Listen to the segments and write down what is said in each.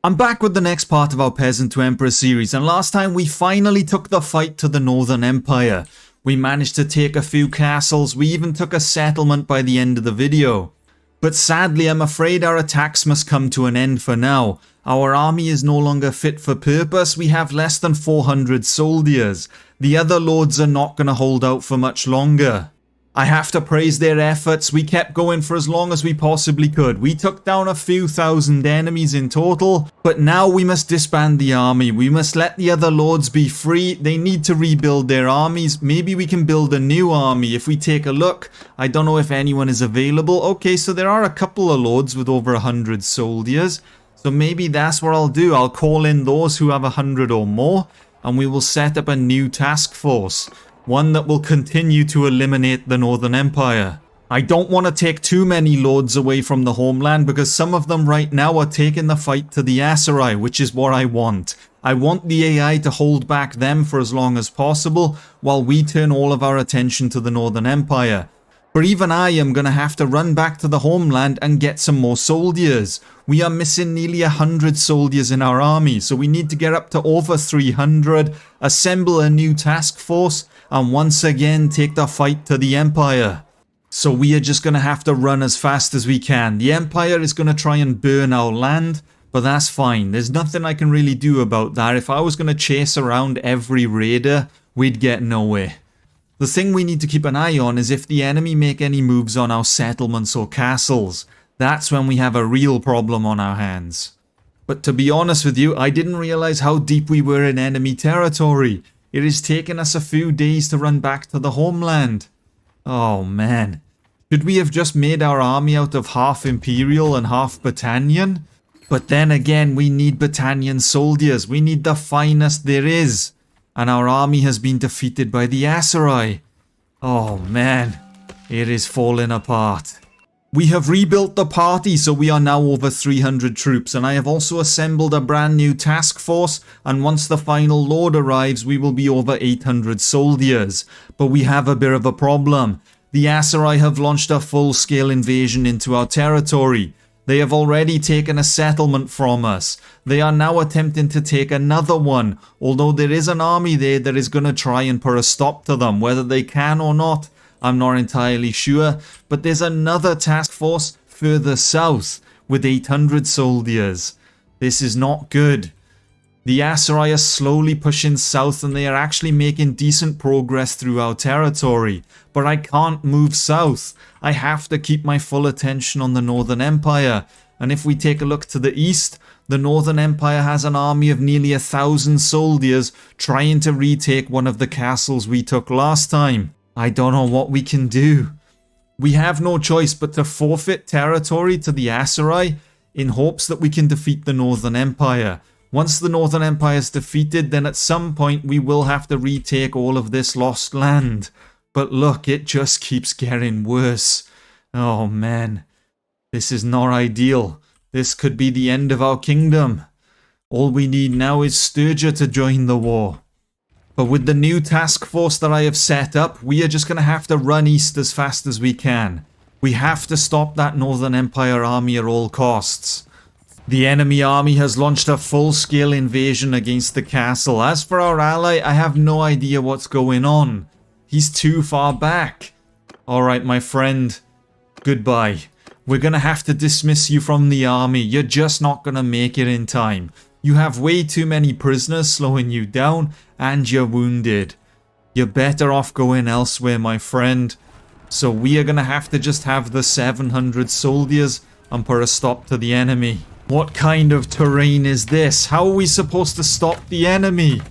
I'm back with the next part of our Peasant to Emperor series, and last time we finally took the fight to the Northern Empire. We managed to take a few castles, we even took a settlement by the end of the video. But sadly, I'm afraid our attacks must come to an end for now. Our army is no longer fit for purpose, we have less than 400 soldiers. The other lords are not going to hold out for much longer. I have to praise their efforts. We kept going for as long as we possibly could. We took down a few thousand enemies in total, but now we must disband the army. We must let the other lords be free. They need to rebuild their armies. Maybe we can build a new army. If we take a look, I don't know if anyone is available. Okay, so there are a couple of lords with over 100 soldiers. So maybe that's what I'll do. I'll call in those who have 100 or more, and we will set up a new task force. One that will continue to eliminate the Northern Empire. I don't want to take too many lords away from the homeland because some of them right now are taking the fight to the Aserai, which is what I want. I want the AI to hold back them for as long as possible while we turn all of our attention to the Northern Empire. But even I am going to have to run back to the homeland and get some more soldiers. We are missing nearly 100 soldiers in our army, so we need to get up to over 300, assemble a new task force, and once again take the fight to the Empire. So we are just going to have to run as fast as we can. The Empire is going to try and burn our land, but that's fine. There's nothing I can really do about that. If I was going to chase around every raider, we'd get nowhere. The thing we need to keep an eye on is if the enemy make any moves on our settlements or castles. That's when we have a real problem on our hands. But to be honest with you, I didn't realize how deep we were in enemy territory. It has taken us a few days to run back to the homeland. Oh man. Should we have just made our army out of half Imperial and half Battanian? But then again, we need Battanian soldiers. We need the finest there is. And our army has been defeated by the Aserai. Oh man, it is falling apart. We have rebuilt the party, so we are now over 300 troops, and I have also assembled a brand new task force, and once the final lord arrives, we will be over 800 soldiers. But we have a bit of a problem. The Aserai have launched a full-scale invasion into our territory. They have already taken a settlement from us. They are now attempting to take another one, although there is an army there that is going to try and put a stop to them. Whether they can or not, I'm not entirely sure. But there's another task force further south with 800 soldiers. This is not good. The Aserai are slowly pushing south and they are actually making decent progress through our territory. But I can't move south. I have to keep my full attention on the Northern Empire. And if we take a look to the east, the Northern Empire has an army of nearly 1,000 soldiers trying to retake one of the castles we took last time. I don't know what we can do. We have no choice but to forfeit territory to the Aserai in hopes that we can defeat the Northern Empire. Once the Northern Empire is defeated, then at some point we will have to retake all of this lost land. But look, it just keeps getting worse. Oh man, this is not ideal. This could be the end of our kingdom. All we need now is Sturgia to join the war. But with the new task force that I have set up, we are just going to have to run east as fast as we can. We have to stop that Northern Empire army at all costs. The enemy army has launched a full-scale invasion against the castle. As for our ally, I have no idea what's going on. He's too far back. Alright, my friend. Goodbye. We're gonna have to dismiss you from the army. You're just not gonna make it in time. You have way too many prisoners slowing you down, and you're wounded. You're better off going elsewhere, my friend. So we are gonna have to just have the 700 soldiers and put a stop to the enemy. What kind of terrain is this? How are we supposed to stop the enemy?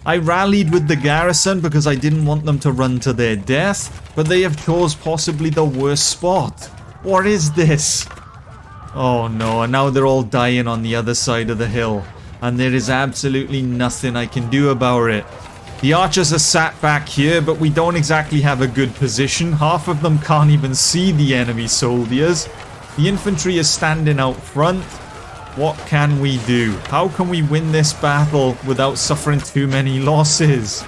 I rallied with the garrison because I didn't want them to run to their death, but they have chose possibly the worst spot. What is this? Oh no, and now they're all dying on the other side of the hill, and there is absolutely nothing I can do about it. The archers are sat back here, but we don't exactly have a good position. Half of them can't even see the enemy soldiers. The infantry is standing out front. What can we do? How can we win this battle without suffering too many losses?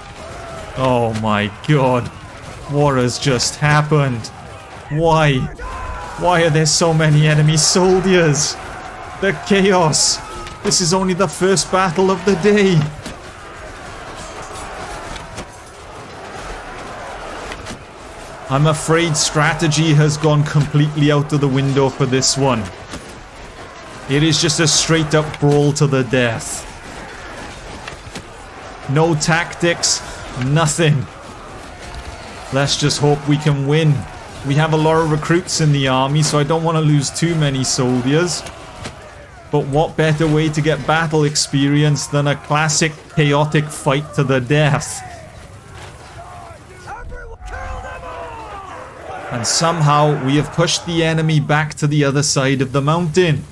Oh my god. What has just happened? Why? Why are there so many enemy soldiers? The chaos. This is only the first battle of the day. I'm afraid strategy has gone completely out of the window for this one. It is just a straight up brawl to the death. No tactics, nothing. Let's just hope we can win. We have a lot of recruits in the army, so I don't want to lose too many soldiers. But what better way to get battle experience than a classic chaotic fight to the death? And somehow we have pushed the enemy back to the other side of the mountain.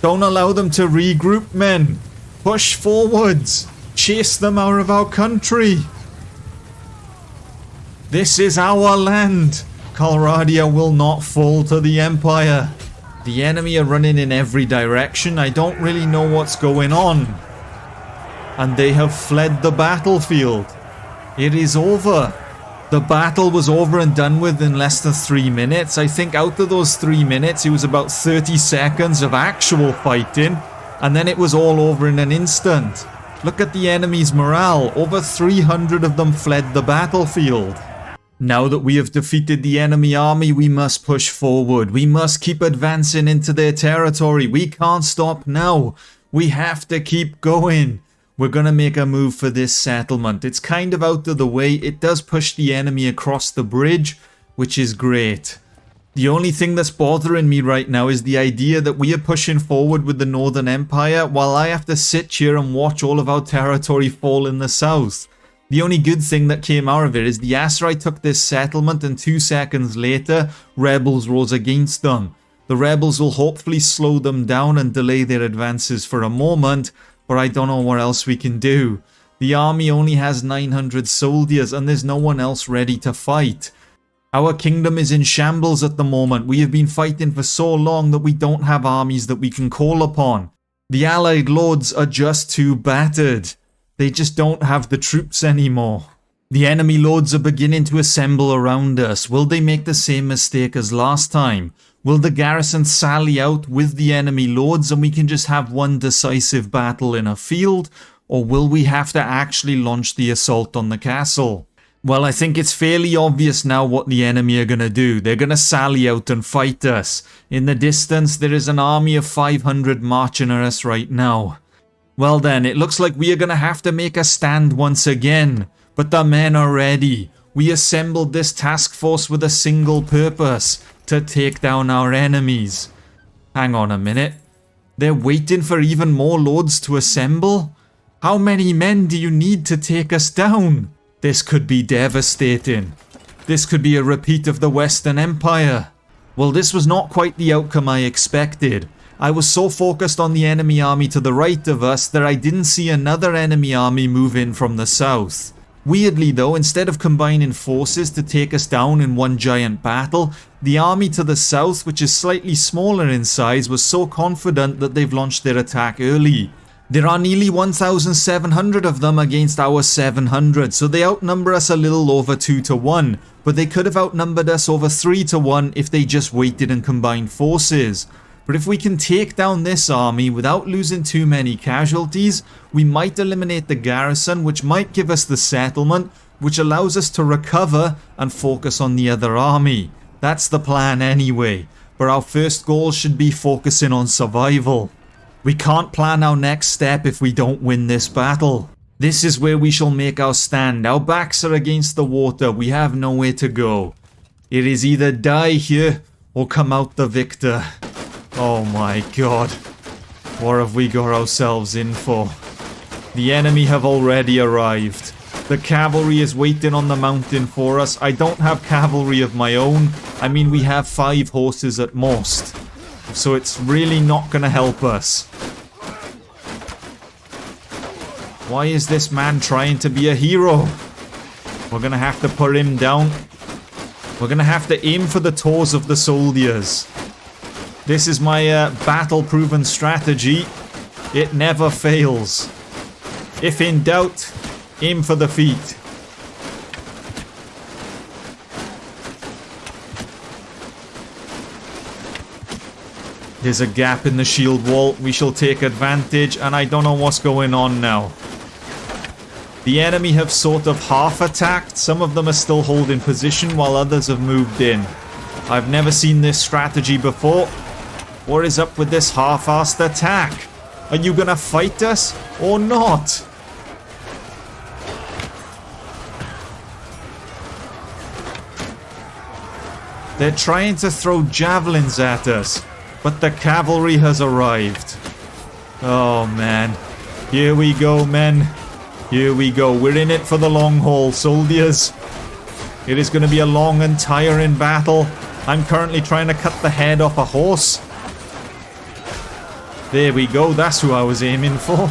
Don't allow them to regroup, men. Push forwards. Chase them out of our country. This is our land. Calradia will not fall to the Empire. The enemy are running in every direction. I don't really know what's going on. And they have fled the battlefield. It is over. The battle was over and done with in less than 3 minutes. I think out of those 3 minutes, it was about 30 seconds of actual fighting. And then it was all over in an instant. Look at the enemy's morale. Over 300 of them fled the battlefield. Now that we have defeated the enemy army, we must push forward. We must keep advancing into their territory. We can't stop now. We have to keep going. We're going to make a move for this settlement. It's kind of out of the way. It does push the enemy across the bridge, which is great. The only thing that's bothering me right now is the idea that we are pushing forward with the Northern Empire while I have to sit here and watch all of our territory fall in the south. The only good thing that came out of it is the Asrai took this settlement and 2 seconds later, rebels rose against them. The rebels will hopefully slow them down and delay their advances for a moment, but I don't know what else we can do. The army only has 900 soldiers and there's no one else ready to fight. Our kingdom is in shambles at the moment. We have been fighting for so long that we don't have armies that we can call upon. The allied lords are just too battered. They just don't have the troops anymore. The enemy lords are beginning to assemble around us. Will they make the same mistake as last time? Will the garrison sally out with the enemy lords and we can just have one decisive battle in a field? Or will we have to actually launch the assault on the castle? Well, I think it's fairly obvious now what the enemy are going to do. They're going to sally out and fight us. In the distance, there is an army of 500 marching at us right now. Well then, it looks like we are going to have to make a stand once again. But the men are ready. We assembled this task force with a single purpose. To take down our enemies. Hang on a minute. They're waiting for even more lords to assemble? How many men do you need to take us down? This could be devastating. This could be a repeat of the Western Empire. Well, this was not quite the outcome I expected. I was so focused on the enemy army to the right of us that I didn't see another enemy army move in from the south. Weirdly though, instead of combining forces to take us down in one giant battle, the army to the south, which is slightly smaller in size, was so confident that they've launched their attack early. There are nearly 1,700 of them against our 700, so they outnumber us a little over 2 to 1, but they could have outnumbered us over 3 to 1 if they just waited and combined forces. But if we can take down this army without losing too many casualties, we might eliminate the garrison, which might give us the settlement, which allows us to recover and focus on the other army. That's the plan anyway, but our first goal should be focusing on survival. We can't plan our next step if we don't win this battle. This is where we shall make our stand. Our backs are against the water. We have nowhere to go. It is either die here or come out the victor. Oh my god. What have we got ourselves in for? The enemy have already arrived. The cavalry is waiting on the mountain for us. I don't have cavalry of my own. I mean, we have 5 horses at most. So it's really not going to help us. Why is this man trying to be a hero? We're going to have to put him down. We're going to have to aim for the toes of the soldiers. This is my battle-proven strategy. It never fails. If in doubt, aim for the feet. There's a gap in the shield wall. We shall take advantage, and I don't know what's going on now. The enemy have sort of half attacked. Some of them are still holding position while others have moved in. I've never seen this strategy before. What is up with this half-assed attack? Are you gonna fight us or not? They're trying to throw javelins at us, but the cavalry has arrived. Oh man. Here we go, men. Here we go. We're in it for the long haul, soldiers. It is going to be a long and tiring battle. I'm currently trying to cut the head off a horse. There we go. That's who I was aiming for.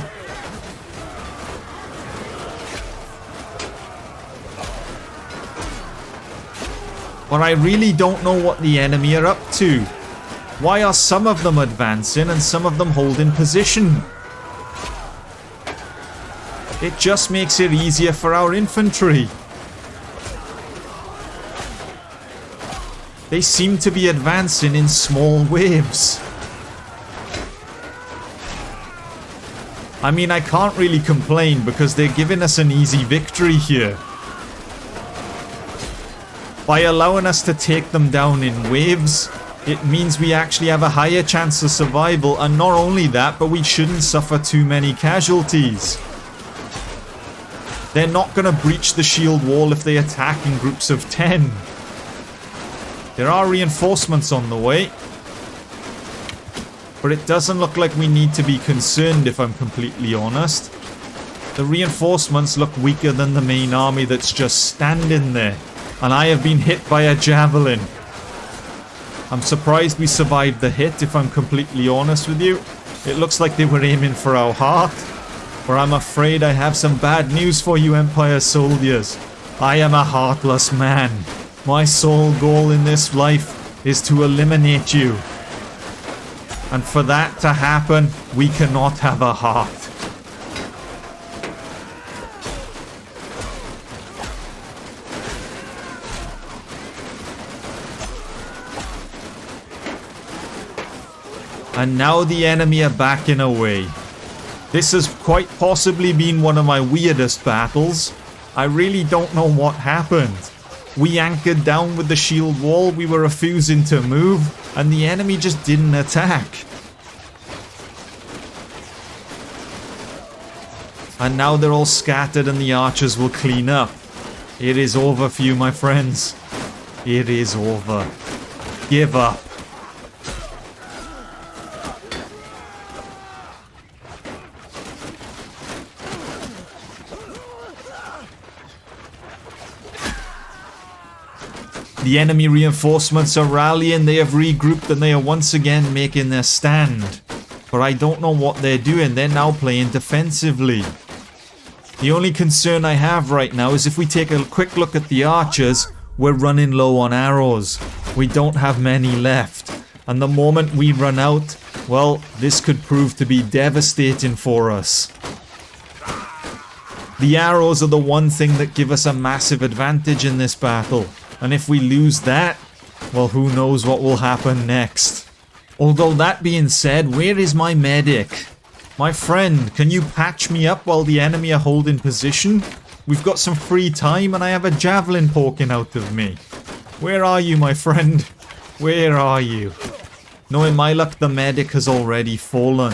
But I really don't know what the enemy are up to. Why are some of them advancing and some of them holding position? It just makes it easier for our infantry. They seem to be advancing in small waves. I mean, I can't really complain because they're giving us an easy victory here. By allowing us to take them down in waves, it means we actually have a higher chance of survival, and not only that, but we shouldn't suffer too many casualties. They're not going to breach the shield wall if they attack in groups of 10. There are reinforcements on the way, but it doesn't look like we need to be concerned if I'm completely honest. The reinforcements look weaker than the main army that's just standing there, and I have been hit by a javelin. I'm surprised we survived the hit if I'm completely honest with you. It looks like they were aiming for our heart, but I'm afraid I have some bad news for you, Empire soldiers. I am a heartless man. My sole goal in this life is to eliminate you. And for that to happen, we cannot have a heart. And now the enemy are backing away. This has quite possibly been one of my weirdest battles. I really don't know what happened. We anchored down with the shield wall, we were refusing to move, and the enemy just didn't attack. And now they're all scattered and the archers will clean up. It is over for you, my friends. It is over. Give up. The enemy reinforcements are rallying, they have regrouped and they are once again making their stand. But I don't know what they're doing, they're now playing defensively. The only concern I have right now is if we take a quick look at the archers, we're running low on arrows. We don't have many left. And the moment we run out, well, this could prove to be devastating for us. The arrows are the one thing that give us a massive advantage in this battle. And if we lose that, well, who knows what will happen next. Although that being said, where is my medic? My friend, can you patch me up while the enemy are holding position? We've got some free time and I have a javelin poking out of me. Where are you, my friend? Where are you? Knowing my luck, the medic has already fallen.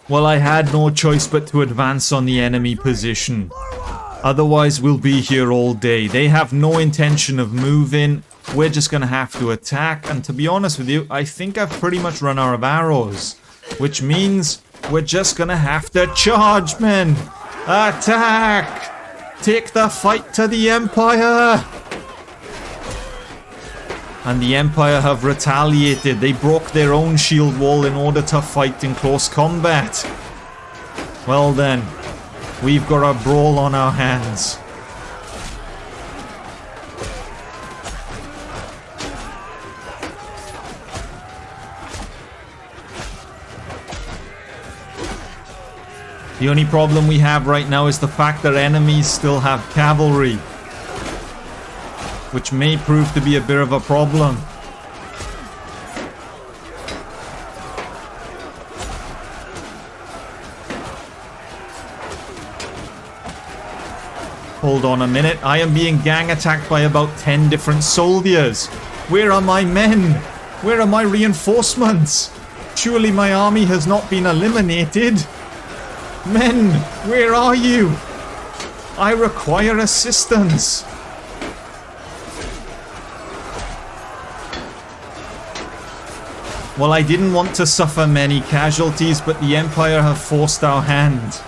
Well, I had no choice but to advance on the enemy position. Otherwise, we'll be here all day. They have no intention of moving. We're just going to have to attack. And to be honest with you, I think I've pretty much run out of arrows. Which means we're just going to have to charge, men. Attack! Take the fight to the Empire! And the Empire have retaliated. They broke their own shield wall in order to fight in close combat. Well then. We've got a brawl on our hands. The only problem we have right now is the fact that enemies still have cavalry, which may prove to be a bit of a problem. Hold on a minute. I am being gang attacked by about 10 different soldiers. Where are my men? Where are my reinforcements? Surely my army has not been eliminated. Men, where are you? I require assistance. Well, I didn't want to suffer many casualties, but the Empire have forced our hand.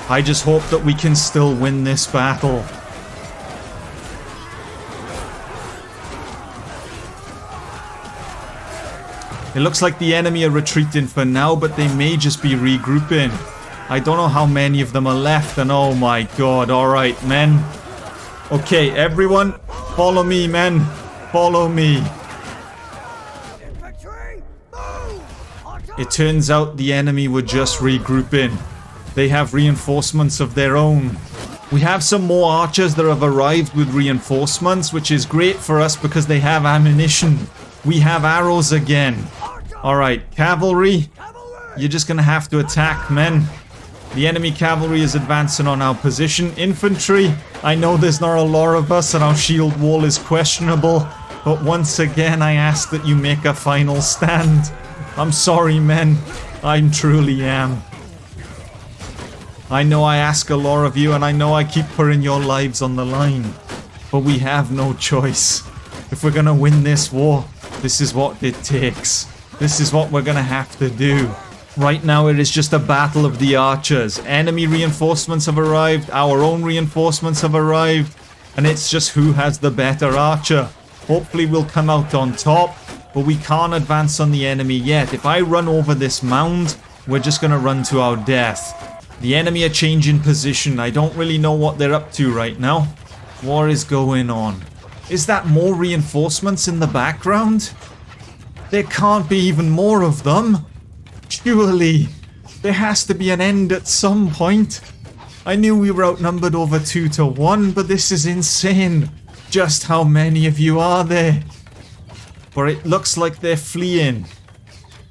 I just hope that we can still win this battle. It looks like the enemy are retreating for now, but they may just be regrouping. I don't know how many of them are left, and oh my god, alright, men. Okay, everyone, follow me, men. Follow me. It turns out the enemy were just regrouping. They have reinforcements of their own. We have some more archers that have arrived with reinforcements, which is great for us because they have ammunition. We have arrows again. Alright, cavalry. You're just gonna have to attack, men. The enemy cavalry is advancing on our position. Infantry, I know there's not a lot of us and our shield wall is questionable, but once again I ask that you make a final stand. I'm sorry, men. I truly am. I know I ask a lot of you and I know I keep putting your lives on the line, but we have no choice. If we're gonna win this war, this is what it takes. This is what we're gonna have to do. Right now it is just a battle of the archers. Enemy reinforcements have arrived, our own reinforcements have arrived, and it's just who has the better archer. Hopefully we'll come out on top, but we can't advance on the enemy yet. If I run over this mound, we're just gonna run to our death. The enemy are changing position. I don't really know what they're up to right now. What is going on? Is that more reinforcements in the background? There can't be even more of them. Surely, there has to be an end at some point. I knew we were outnumbered over 2 to 1, but this is insane. Just how many of you are there? But it looks like they're fleeing.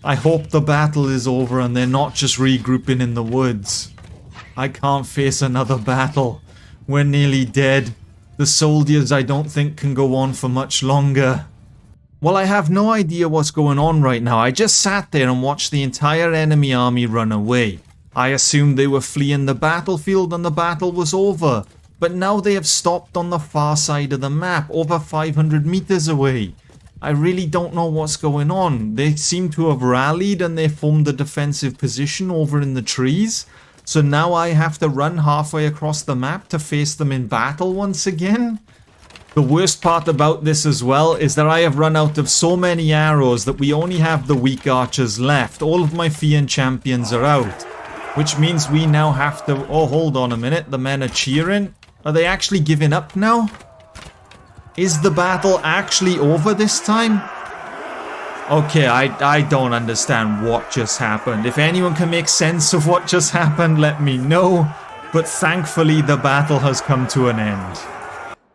I hope the battle is over and they're not just regrouping in the woods. I can't face another battle. We're nearly dead. The soldiers I don't think can go on for much longer. Well, I have no idea what's going on right now. I just sat there and watched the entire enemy army run away. I assumed they were fleeing the battlefield and the battle was over. But now they have stopped on the far side of the map, over 500 meters away. I really don't know what's going on. They seem to have rallied and they formed a defensive position over in the trees. So now I have to run halfway across the map to face them in battle once again? The worst part about this as well is that I have run out of so many arrows that we only have the weak archers left. All of my Fian champions are out. Which means we now have to... Oh, hold on a minute. The men are cheering. Are they actually giving up now? Is the battle actually over this time? Okay, I don't understand what just happened. If anyone can make sense of what just happened, let me know. But thankfully, the battle has come to an end.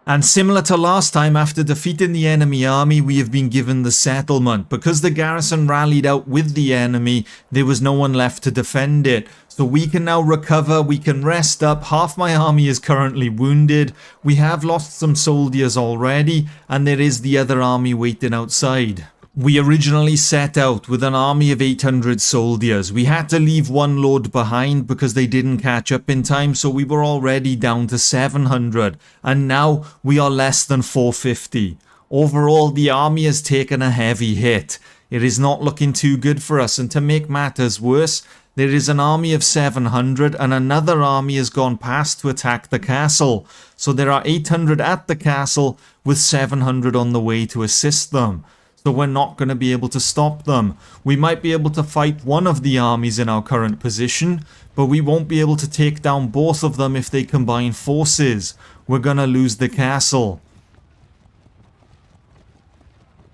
And similar to last time, after defeating the enemy army, we have been given the settlement. Because the garrison rallied out with the enemy, there was no one left to defend it. So we can now recover, we can rest up. Half my army is currently wounded. We have lost some soldiers already, and there is the other army waiting outside. We originally set out with an army of 800 soldiers. We had to leave one load behind because they didn't catch up in time, so we were already down to 700. And now we are less than 450. Overall, the army has taken a heavy hit. It is not looking too good for us, and to make matters worse, there is an army of 700 and another army has gone past to attack the castle. So there are 800 at the castle with 700 on the way to assist them. So we're not going to be able to stop them. We might be able to fight one of the armies in our current position, but we won't be able to take down both of them if they combine forces. We're going to lose the castle.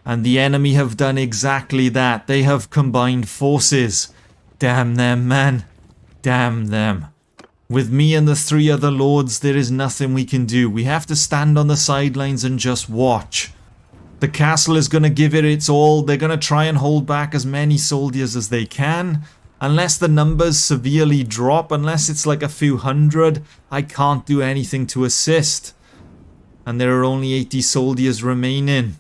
And the enemy have done exactly that. They have combined forces. Damn them, man. Damn them. With me and the 3 other lords, there is nothing we can do. We have to stand on the sidelines and just watch. The castle is going to give it its all. They're going to try and hold back as many soldiers as they can. Unless the numbers severely drop, unless it's like a few hundred, I can't do anything to assist. And there are only 80 soldiers remaining.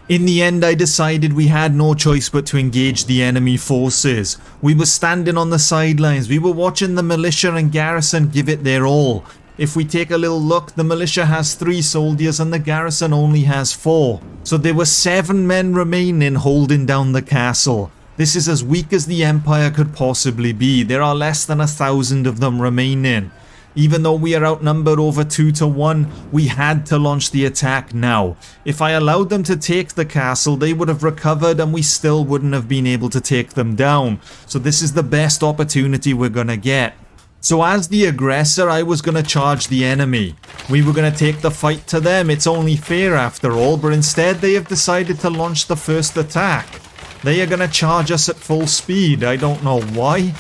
In the end, I decided we had no choice but to engage the enemy forces. We were standing on the sidelines. We were watching the militia and garrison give it their all. If we take a little look, the militia has 3 soldiers and the garrison only has 4. So there were 7 men remaining holding down the castle. This is as weak as the Empire could possibly be. There are less than 1,000 of them remaining. Even though we are outnumbered over 2 to 1, we had to launch the attack now. If I allowed them to take the castle, they would have recovered and we still wouldn't have been able to take them down. So this is the best opportunity we're gonna get. So as the aggressor, I was gonna charge the enemy. We were gonna take the fight to them. It's only fair after all, but instead they have decided to launch the first attack. They are gonna charge us at full speed. I don't know why.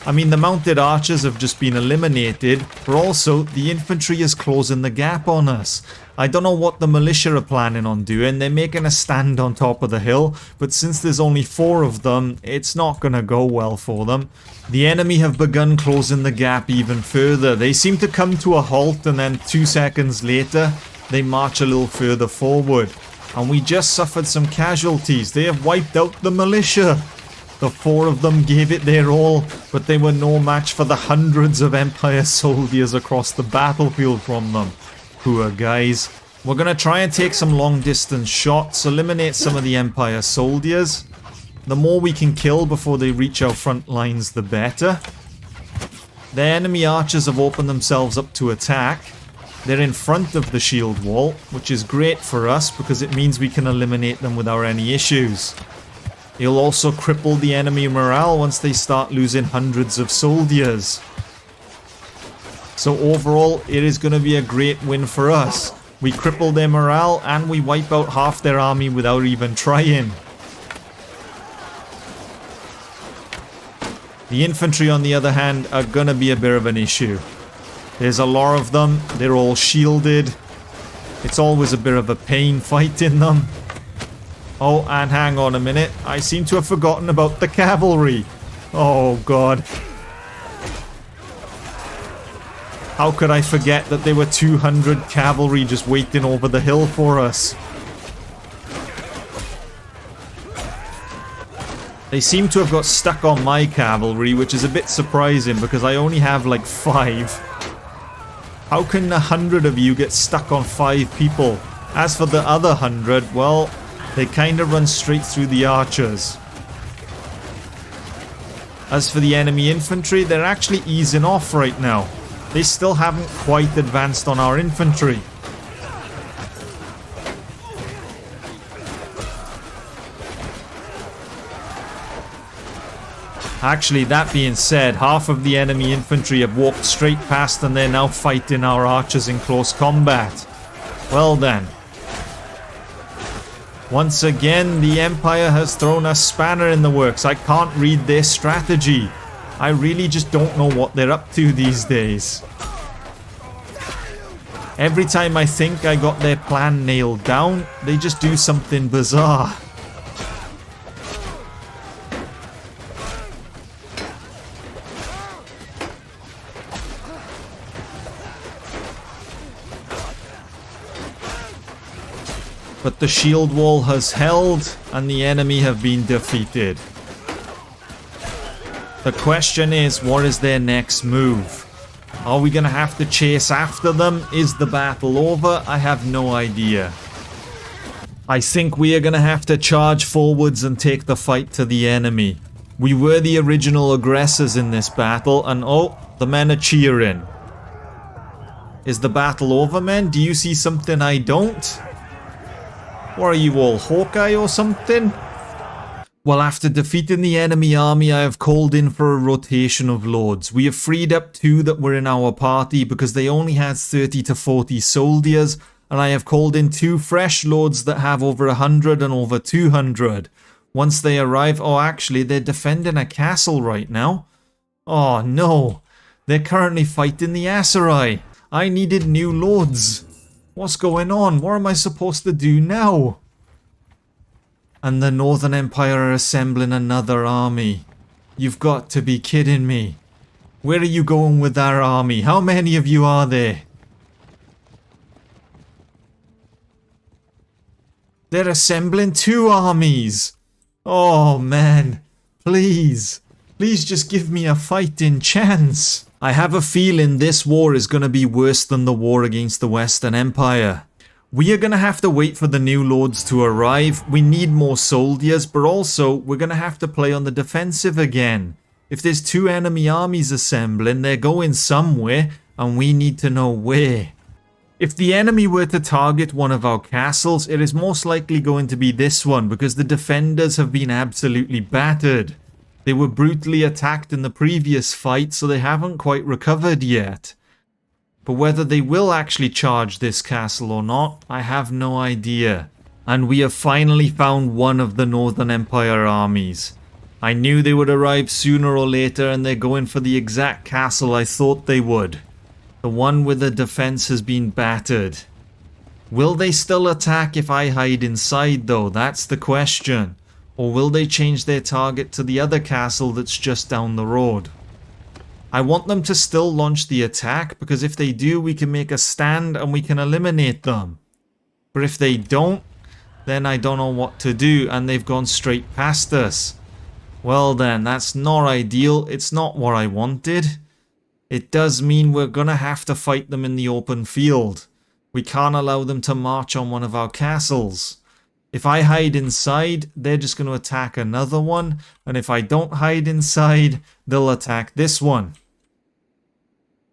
I mean, the mounted archers have just been eliminated, but also the infantry is closing the gap on us. I don't know what the militia are planning on doing. They're making a stand on top of the hill, but since there's only 4 of them, it's not gonna go well for them. The enemy have begun closing the gap even further. They seem to come to a halt and then 2 seconds later, they march a little further forward. And we just suffered some casualties. They have wiped out the militia. The 4 of them gave it their all, but they were no match for the hundreds of Empire soldiers across the battlefield from them. Poor guys. We're going to try and take some long distance shots, eliminate some of the Empire soldiers. The more we can kill before they reach our front lines, the better. The enemy archers have opened themselves up to attack. They're in front of the shield wall, which is great for us because it means we can eliminate them without any issues. It'll also cripple the enemy morale once they start losing hundreds of soldiers. So overall, it is going to be a great win for us. We cripple their morale and we wipe out half their army without even trying. The infantry, on the other hand, are going to be a bit of an issue. There's a lot of them. They're all shielded. It's always a bit of a pain fighting them. Oh, and hang on a minute. I seem to have forgotten about the cavalry. Oh, God. How could I forget that there were 200 cavalry just waiting over the hill for us? They seem to have got stuck on my cavalry, which is a bit surprising because I only have like 5. How can 100 of you get stuck on 5 people? As for the other 100, well, they kind of run straight through the archers. As for the enemy infantry, they're actually easing off right now. They still haven't quite advanced on our infantry. Actually, that being said, half of the enemy infantry have walked straight past and they're now fighting our archers in close combat. Well then. Once again, the Empire has thrown a spanner in the works. I can't read their strategy. I really just don't know what they're up to these days. Every time I think I got their plan nailed down, they just do something bizarre. But the shield wall has held and the enemy have been defeated. The question is, what is their next move? Are we going to have to chase after them? Is the battle over? I have no idea. I think we are going to have to charge forwards and take the fight to the enemy. We were the original aggressors in this battle and oh, the men are cheering. Is the battle over, men? Do you see something I don't? What are you all, Hawkeye or something? Well, after defeating the enemy army, I have called in for a rotation of lords. We have freed up 2 that were in our party because they only had 30 to 40 soldiers, and I have called in 2 fresh lords that have over 100 and over 200. Once they arrive, oh actually they're defending a castle right now. Oh no, they're currently fighting the Aserai. I needed new lords. What's going on? What am I supposed to do now? And the Northern Empire are assembling another army. You've got to be kidding me. Where are you going with that army? How many of you are there? They're assembling 2 armies. Oh man, please. Please just give me a fighting chance. I have a feeling this war is going to be worse than the war against the Western Empire. We are going to have to wait for the new lords to arrive. We need more soldiers, but also we're going to have to play on the defensive again. If there's 2 enemy armies assembling, they're going somewhere, and we need to know where. If the enemy were to target one of our castles, it is most likely going to be this one, because the defenders have been absolutely battered. They were brutally attacked in the previous fight, so they haven't quite recovered yet. But whether they will actually charge this castle or not, I have no idea. And we have finally found one of the Northern Empire armies. I knew they would arrive sooner or later, and they're going for the exact castle I thought they would. The one where the defense has been battered. Will they still attack if I hide inside though? That's the question. Or will they change their target to the other castle that's just down the road? I want them to still launch the attack, because if they do, we can make a stand and we can eliminate them. But if they don't, then I don't know what to do, and they've gone straight past us. Well then, that's not ideal. It's not what I wanted. It does mean we're gonna have to fight them in the open field. We can't allow them to march on one of our castles. If I hide inside, they're just going to attack another one. And if I don't hide inside, they'll attack this one.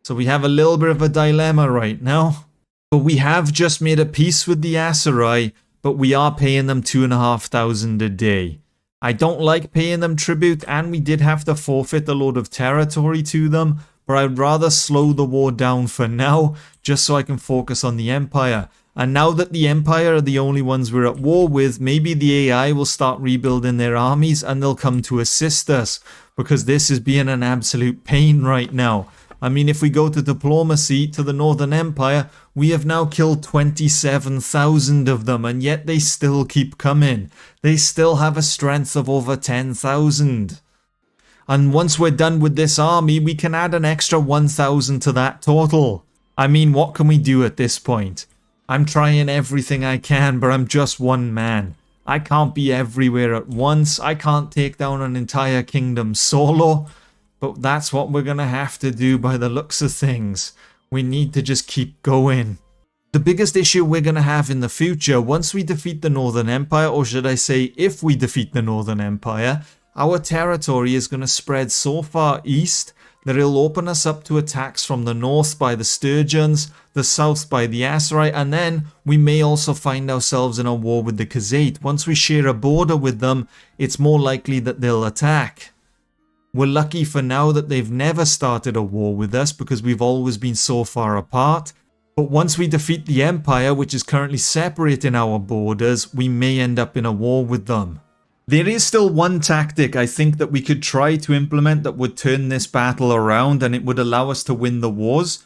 So we have a little bit of a dilemma right now. But we have just made a peace with the Aserai, but we are paying them 2,500 a day. I don't like paying them tribute, and we did have to forfeit a load of territory to them. But I'd rather slow the war down for now, just so I can focus on the Empire. And now that the Empire are the only ones we're at war with, maybe the AI will start rebuilding their armies and they'll come to assist us. Because this is being an absolute pain right now. I mean, if we go to diplomacy to the Northern Empire, we have now killed 27,000 of them, and yet they still keep coming. They still have a strength of over 10,000. And once we're done with this army, we can add an extra 1,000 to that total. I mean, what can we do at this point? I'm trying everything I can, but I'm just one man. I can't be everywhere at once. I can't take down an entire kingdom solo. But that's what we're going to have to do by the looks of things. We need to just keep going. The biggest issue we're going to have in the future, once we defeat the Northern Empire, or should I say if we defeat the Northern Empire, our territory is going to spread so far east that it'll open us up to attacks from the north by the Sturgeons, the south by the Aserai, and then we may also find ourselves in a war with the Khazate. Once we share a border with them, it's more likely that they'll attack. We're lucky for now that they've never started a war with us because we've always been so far apart. But once we defeat the Empire, which is currently separating our borders, we may end up in a war with them. There is still one tactic I think that we could try to implement that would turn this battle around and it would allow us to win the wars.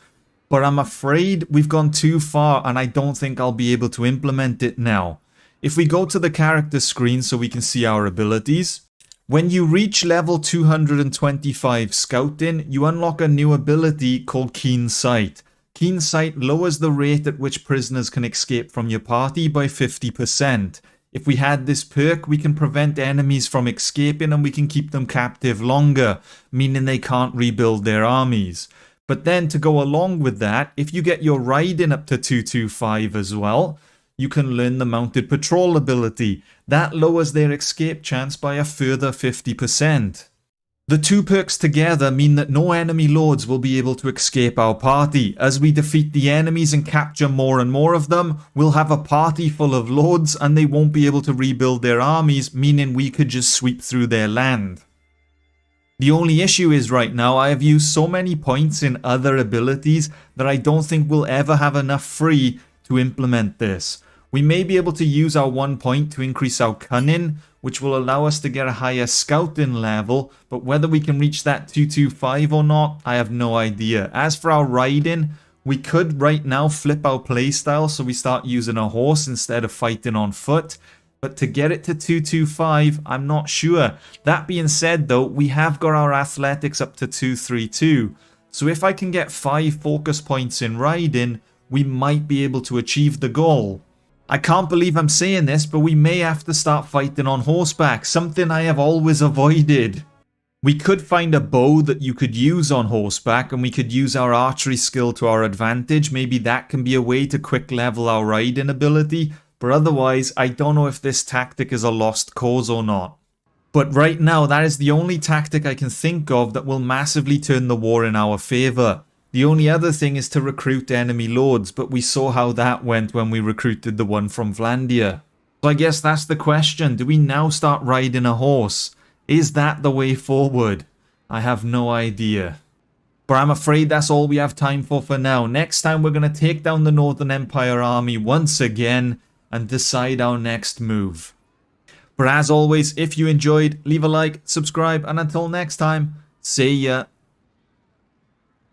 But I'm afraid we've gone too far and I don't think I'll be able to implement it now. If we go to the character screen so we can see our abilities. When you reach level 225 scouting, you unlock a new ability called Keen Sight. Keen Sight lowers the rate at which prisoners can escape from your party by 50%. If we had this perk, we can prevent enemies from escaping and we can keep them captive longer, meaning they can't rebuild their armies. But then to go along with that, if you get your riding up to 225 as well, you can learn the mounted patrol ability. That lowers their escape chance by a further 50%. The two perks together mean that no enemy lords will be able to escape our party. As we defeat the enemies and capture more and more of them, we'll have a party full of lords and they won't be able to rebuild their armies, meaning we could just sweep through their land. The only issue is right now I have used so many points in other abilities that I don't think we'll ever have enough free to implement this. We may be able to use our 1 point to increase our cunning, which will allow us to get a higher scouting level, but whether we can reach that 225 or not, I have no idea. As for our riding, we could right now flip our playstyle so we start using a horse instead of fighting on foot. But to get it to 225, I'm not sure. That being said though, we have got our athletics up to 232. So if I can get 5 focus points in riding, we might be able to achieve the goal. I can't believe I'm saying this, but we may have to start fighting on horseback, something I have always avoided. We could find a bow that you could use on horseback, and we could use our archery skill to our advantage. Maybe that can be a way to quick level our riding ability. But otherwise, I don't know if this tactic is a lost cause or not. But right now, that is the only tactic I can think of that will massively turn the war in our favour. The only other thing is to recruit enemy lords, but we saw how that went when we recruited the one from Vlandia. So I guess that's the question. Do we now start riding a horse? Is that the way forward? I have no idea. But I'm afraid that's all we have time for now. Next time we're going to take down the Northern Empire army once again and decide our next move. But as always, if you enjoyed, leave a like, subscribe, and until next time, see ya.